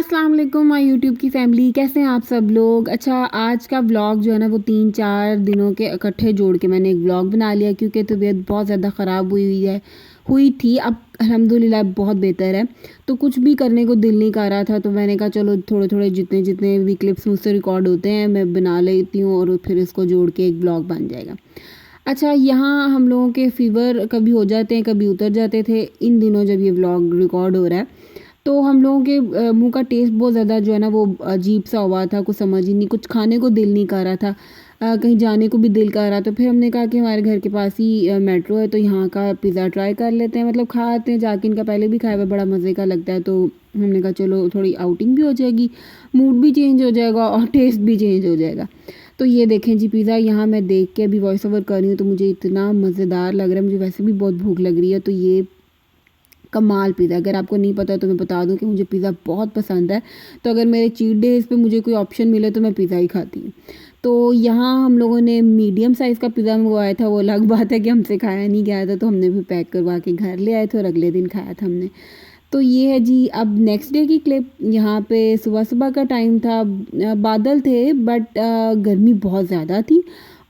अस्सलाम वालेकुम my YouTube की फ़ैमिली, कैसे हैं आप सब लोग। अच्छा, आज का व्लॉग जो है ना वो 3-4 दिनों के इकट्ठे जोड़ के मैंने एक व्लॉग बना लिया क्योंकि तबीयत बहुत ज़्यादा ख़राब हुई थी। अब अल्हम्दुलिल्लाह बहुत बेहतर है। तो कुछ भी करने को दिल नहीं कर रहा था, तो मैंने कहा चलो थोड़े-थोड़े जितने भी क्लिप्स मुझसे रिकॉर्ड होते हैं मैं बना लेती हूँ और फिर इसको जोड़ के एक व्लॉग बन जाएगा। अच्छा, यहाँ हम लोगों के फ़ीवर कभी हो जाते हैं, कभी उतर जाते थे। इन दिनों जब ये व्लॉग रिकॉर्ड हो रहा है तो हम लोगों के मुँह का टेस्ट बहुत ज़्यादा जो है ना वो अजीब-सा हुआ था, कुछ समझ ही नहीं, कुछ खाने को दिल नहीं कर रहा था। कहीं जाने को भी दिल कर रहा, तो फिर हमने कहा कि हमारे घर के पास ही मेट्रो है, तो यहाँ का पिज़्ज़ा ट्राई कर लेते हैं, मतलब खा आते हैं जाके। इनका पहले भी खाया हुआ बड़ा मज़े का लगता है, तो हमने कहा चलो थोड़ी आउटिंग भी हो जाएगी, मूड भी चेंज हो जाएगा और टेस्ट भी चेंज हो जाएगा। तो ये देखें जी पिज़्ज़ा, यहाँ मैं देख के अभी वॉइस ओवर कर रही हूँ तो मुझे इतना मज़ेदार लग रहा है, मुझे वैसे भी बहुत भूख लग रही है। तो ये कमाल पिज़्ज़ा, अगर आपको नहीं पता तो मैं बता दूं कि मुझे पिज़्ज़ा बहुत पसंद है। तो अगर मेरे चीट डेज़ पे मुझे कोई ऑप्शन मिले तो मैं पिज़्ज़ा ही खाती हूँ। तो यहाँ हम लोगों ने मीडियम साइज़ का पिज़्ज़ा मंगवाया था, वो अलग बात है कि हमसे खाया नहीं गया था, तो हमने भी पैक करवा के घर ले आए थे और अगले दिन खाया था हमने। तो ये है जी। अब नेक्स्ट डे की क्लिप, यहाँ पे सुबह-सुबह का टाइम था, बादल थे बट गर्मी बहुत ज़्यादा थी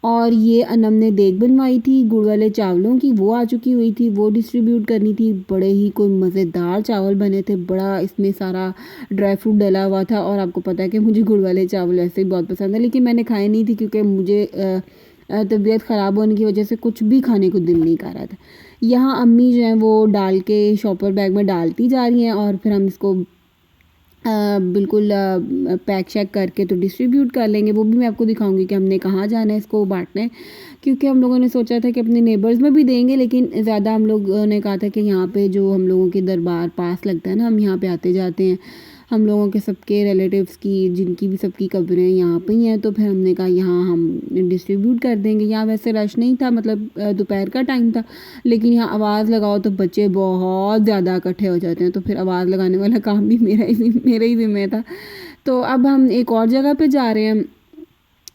और ये अनम ने देग बनवाई थी गुड़ वाले चावलों की, वो आ चुकी हुई थी, वो डिस्ट्रीब्यूट करनी थी। बड़े ही कोई मज़ेदार चावल बने थे, बड़ा इसमें सारा ड्राई फ्रूट डला हुआ था और आपको पता है कि मुझे गुड़ वाले चावल ऐसे ही बहुत पसंद है, लेकिन मैंने खाए नहीं थी क्योंकि मुझे तबीयत ख़राब होने की वजह से कुछ भी खाने को दिल नहीं कर रहा था। यहाँ अम्मी जो हैं वो डाल के शॉपर बैग में डालती जा रही हैं और फिर हम इसको बिल्कुल पैक शैक करके तो डिस्ट्रीब्यूट कर लेंगे। वो भी मैं आपको दिखाऊंगी कि हमने कहाँ जाना है इसको बांटने, क्योंकि हम लोगों ने सोचा था कि अपने नेबर्स में भी देंगे, लेकिन ज़्यादा हम लोगों ने कहा था कि यहाँ पे जो हम लोगों के दरबार पास लगता है ना, हम यहाँ पे आते जाते हैं, हम लोगों के सबके रिलेटिव्स की जिनकी भी सबकी कब्रें यहाँ पे ही हैं, तो फिर हमने कहा यहाँ हम डिस्ट्रीब्यूट कर देंगे। यहाँ वैसे रश नहीं था, मतलब दोपहर का टाइम था, लेकिन यहाँ आवाज़ लगाओ तो बच्चे बहुत ज़्यादा इकट्ठे हो जाते हैं, तो फिर आवाज़ लगाने वाला काम भी मेरा ही ज़िम्मे था। तो अब हम एक और जगह पे जा रहे हैं।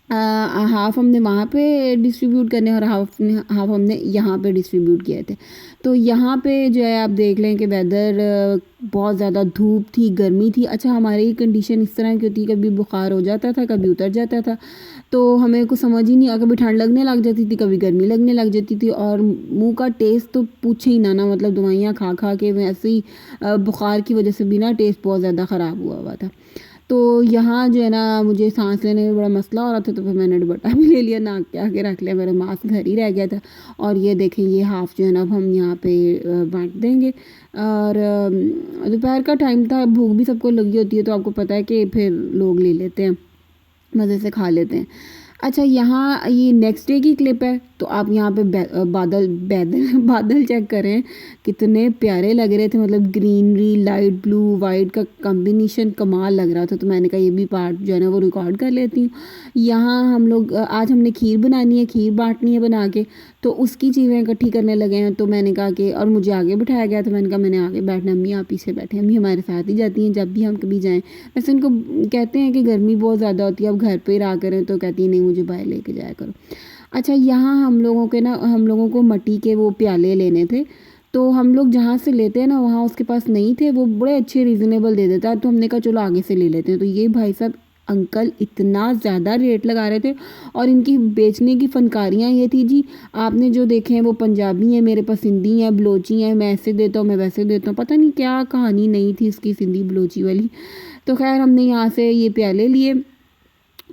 हाफ़ हमने वहाँ पे डिस्ट्रीब्यूट करने और हाफ़ हमने यहाँ पे डिस्ट्रीब्यूट किए थे। तो यहाँ पे जो है आप देख लें कि वेदर बहुत ज़्यादा धूप थी, गर्मी थी। अच्छा, हमारी कंडीशन इस तरह की होती है, कभी बुखार हो जाता था, कभी उतर जाता था, तो हमें कुछ समझ ही नहीं, कभी ठंड लगने लग जाती थी, कभी गर्मी लगने लग जाती थी और मुँह का टेस्ट तो पूछे ही ना, मतलब दवाइयाँ खा के वैसे ही बुखार की वजह से भी ना टेस्ट बहुत ज़्यादा ख़राब हुआ था। तो यहाँ जो है ना मुझे सांस लेने में बड़ा मसला हो रहा था, तो फिर मैंने दुपट्टा भी ले लिया, नाक के आगे रख लिया, मेरा मास्क घर ही रह गया था। और ये देखें, ये हाफ़ जो है ना अब हम यहाँ पे बांट देंगे। और दोपहर का टाइम था, भूख भी सबको लगी होती है, तो आपको पता है कि फिर लोग ले लेते हैं, मज़े से खा लेते हैं। अच्छा, यहाँ ये नेक्स्ट डे की क्लिप है, तो आप यहाँ पे बादल बादल चेक करें, कितने प्यारे लग रहे थे, मतलब ग्रीनरी, लाइट ब्लू, वाइट का कॉम्बिनेशन कमाल लग रहा था। तो मैंने कहा ये भी पार्ट जो है ना वो रिकॉर्ड कर लेती हूँ। यहाँ हम लोग आज हमने खीर बनानी है, खीर बांटनी है बना के, तो उसकी चीज़ें इकट्ठी करने लगे हैं। तो मैंने कहा कि, और मुझे आगे बिठाया गया, तो मैंने कहा मैंने आगे बैठना, अम्मी आप पीछे बैठे। अम्मी हमारे साथ ही जाती हैं जब भी हम कभी जाएँ। वैसे उनको कहते हैं कि गर्मी बहुत ज़्यादा होती है, अब घर पे ही रहा करें, तो कहती है नहीं मुझे बाहर लेके जाया करो। अच्छा, यहाँ हम लोगों को मिट्टी के वो प्याले लेने थे, तो हम लोग जहाँ से लेते हैं ना वहाँ उसके पास नहीं थे, वो बड़े अच्छे रीज़नेबल दे देता है, तो हमने कहा चलो आगे से ले लेते हैं। तो ये भाई साहब अंकल इतना ज़्यादा रेट लगा रहे थे और इनकी बेचने की फ़नकारियाँ ये थी जी, आपने जो देखे हैं वो पंजाबी हैं, मेरे पास सिंधी हैं, बलोची हैं, मैं ऐसे देता हूँ, मैं वैसे देता हूँ, पता नहीं क्या कहानी नहीं थी इसकी सिंधी बलोची वाली। तो खैर हमने यहाँ से ये प्याले लिए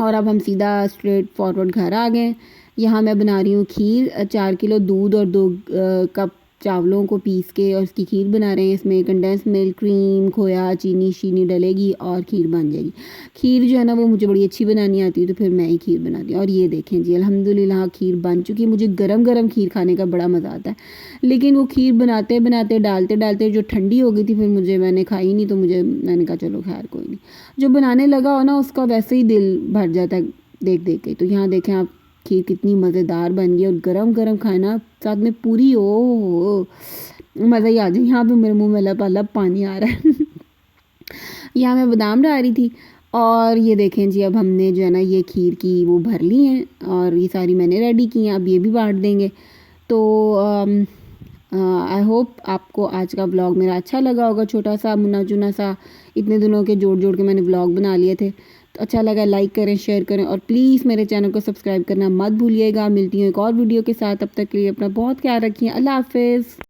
और अब हम सीधा स्ट्रेट फॉरवर्ड घर आ गए। यहाँ मैं बना रही हूँ खीर, 4 किलो दूध और 2 कप चावलों को पीस के और इसकी खीर बना रहे हैं। इसमें कंडेंस मिल्क, क्रीम, खोया, चीनी शीनी डलेगी और खीर बन जाएगी। खीर जो है ना वो मुझे बड़ी अच्छी बनानी आती है, तो फिर मैं ही खीर बनाती हूँ। और ये देखें जी, अल्हम्दुलिल्लाह खीर बन चुकी है। मुझे गरम गरम खीर खाने का बड़ा मज़ा आता है, लेकिन वो खीर बनाते बनाते डालते डालते जो ठंडी हो गई थी, फिर मैंने खाई नहीं, तो मैंने कहा चलो खैर कोई नहीं, जो बनाने लगा हो ना उसका वैसे ही दिल भर जाता है देख देख के। तो यहाँ देखें आप, खीर कितनी मज़ेदार बन गई और गरम गरम खाना साथ में पूरी हो, मज़ा ही आ जाए। यहाँ पे मेरे मुंह में लप पानी आ रहा है। यहाँ मैं बादाम डाल रही थी और ये देखें जी, अब हमने जो है ना ये खीर की वो भर ली हैं और ये सारी मैंने रेडी की हैं, अब ये भी बांट देंगे। तो आई होप आपको आज का व्लॉग मेरा अच्छा लगा होगा, छोटा सा मुन्ना चुना सा, इतने दिनों के जोड़ जोड़ के मैंने व्लॉग बना लिए थे। तो अच्छा लगा, लाइक करें, शेयर करें और प्लीज़ मेरे चैनल को सब्सक्राइब करना मत भूलिएगा। मिलती हूँ एक और वीडियो के साथ, तब तक के लिए अपना बहुत ख्याल रखिए। अल्लाह हाफिज़।